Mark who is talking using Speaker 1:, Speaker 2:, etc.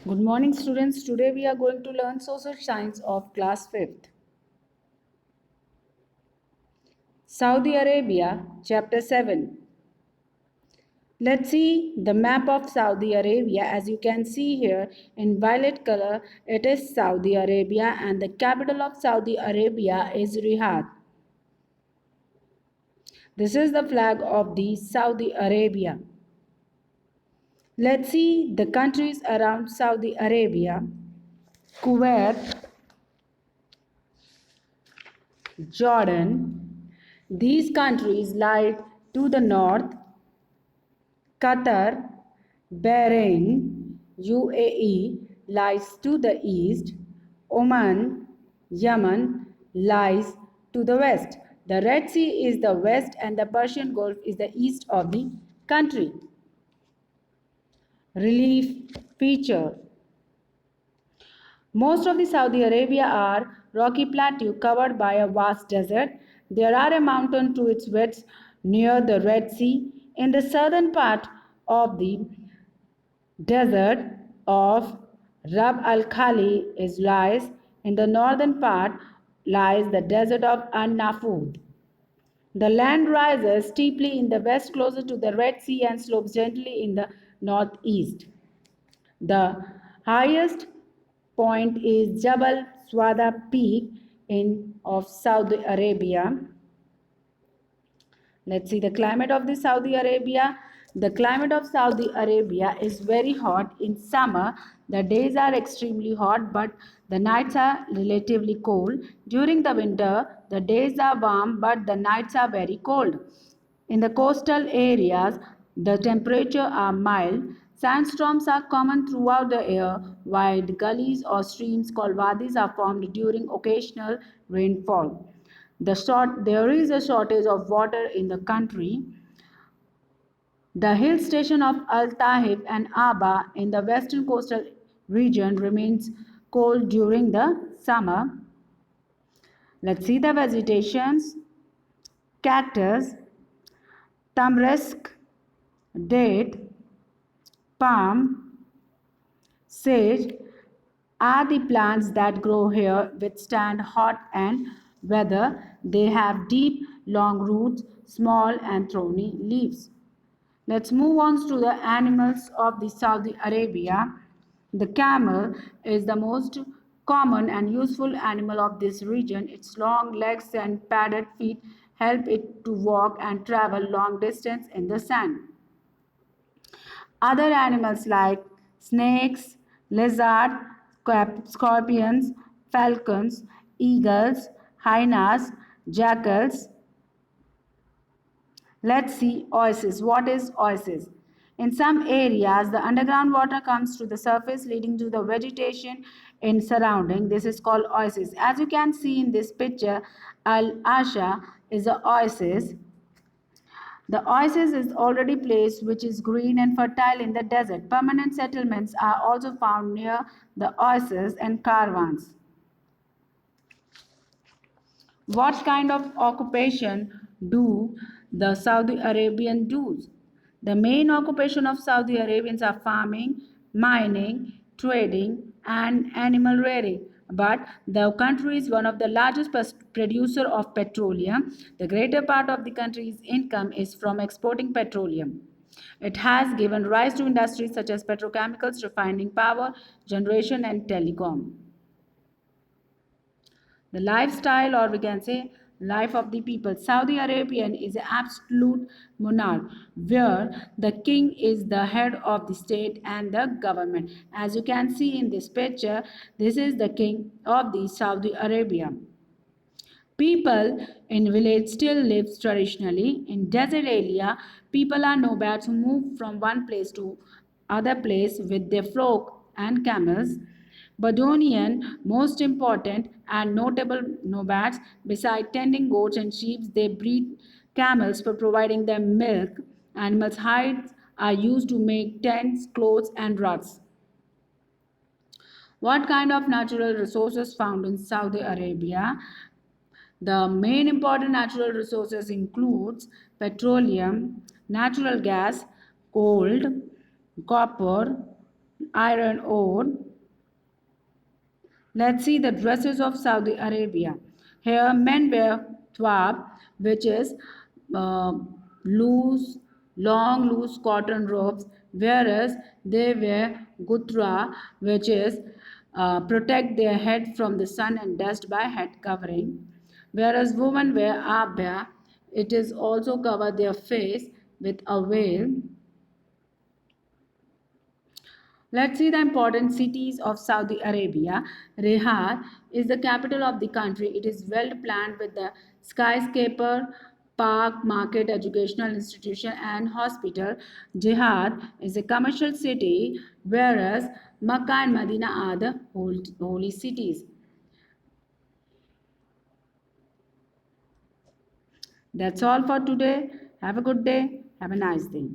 Speaker 1: Good morning, students. Today we are going to learn social science of class 5th. Saudi Arabia, chapter 7. Let's see the map of Saudi Arabia. As you can see here in violet color, it is Saudi Arabia and the capital of Saudi Arabia is Riyadh. This is the flag of the Saudi Arabia. Let's see the countries around Saudi Arabia. Kuwait, Jordan. These countries lie to the north. Qatar, Bahrain, UAE lies to the east. Oman, Yemen lies to the west. The Red Sea is the west and the Persian Gulf is the east of the country. Relief feature. Most of the Saudi Arabia are rocky plateau covered by a vast desert. There are a mountain to its west near the Red Sea. In the southern part of the desert of Rab al Khali lies. In the northern part lies the desert of An Nafud. The land rises steeply in the west closer to the Red Sea and slopes gently in the northeast. The highest point is Jabal Swada Peak of Saudi Arabia. Let's see the climate of the Saudi Arabia. The climate of Saudi Arabia is very hot in summer. The days are extremely hot, but the nights are relatively cold. During the winter, the days are warm, but the nights are very cold. In the coastal areas, the temperatures are mild. Sandstorms are common throughout the year. Wide gullies or streams called wadis are formed during occasional rainfall. There is a shortage of water in the country. The hill station of Al Tahib and Aba in the western coastal region remains cold during the summer. Let's see the vegetations. Cactus, tamarisk, date, palm, sage are the plants that grow here, withstand hot and weather. They have deep, long roots, small and thorny leaves. Let's move on to the animals of the Saudi Arabia. The camel is the most common and useful animal of this region. Its long legs and padded feet help it to walk and travel long distance in the sand. Other animals like snakes, lizards, scorpions, falcons, eagles, hyenas, jackals. Let's see oasis. What is oasis? In some areas, the underground water comes to the surface, leading to the vegetation in surrounding. This is called oasis. As you can see in this picture, Al Asha is an oasis. The oasis is already placed, which is green and fertile in the desert. Permanent settlements are also found near the oasis and caravans. What kind of occupation do the Saudi Arabian do? The main occupation of Saudi Arabians are farming, mining, trading, and animal rearing. But the country is one of the largest producer of petroleum. The greater part of the country's income is from exporting petroleum. It has given rise to industries such as petrochemicals, refining, power generation, and telecom. The lifestyle, or we can say life of the people. Saudi Arabian is an absolute monarch where the king is the head of the state and the government. As you can see in this picture, this is the king of the Saudi Arabia. People in village still live traditionally. In desert area, people are nomads who move from one place to other place with their flock and camels. Badonian, most important and notable nomads, besides tending goats and sheep, they breed camels for providing them milk. Animals' hides are used to make tents, clothes, and rugs. What kind of natural resources found in Saudi Arabia? The main important natural resources includes petroleum, natural gas, gold, copper, iron ore. Let's see the dresses of Saudi Arabia. Here, men wear thawb, which is uh, loose, long, loose cotton robes, whereas they wear gutra, which is protect their head from the sun and dust by head covering. Whereas women wear abaya, it is also cover their face with a veil. Let's see the important cities of Saudi Arabia. Riyadh is the capital of the country. It is well planned with the skyscraper, park, market, educational institution, and hospital. Jihad is a commercial city, whereas Makkah and Medina are the holy cities. That's all for today. Have a good day. Have a nice day.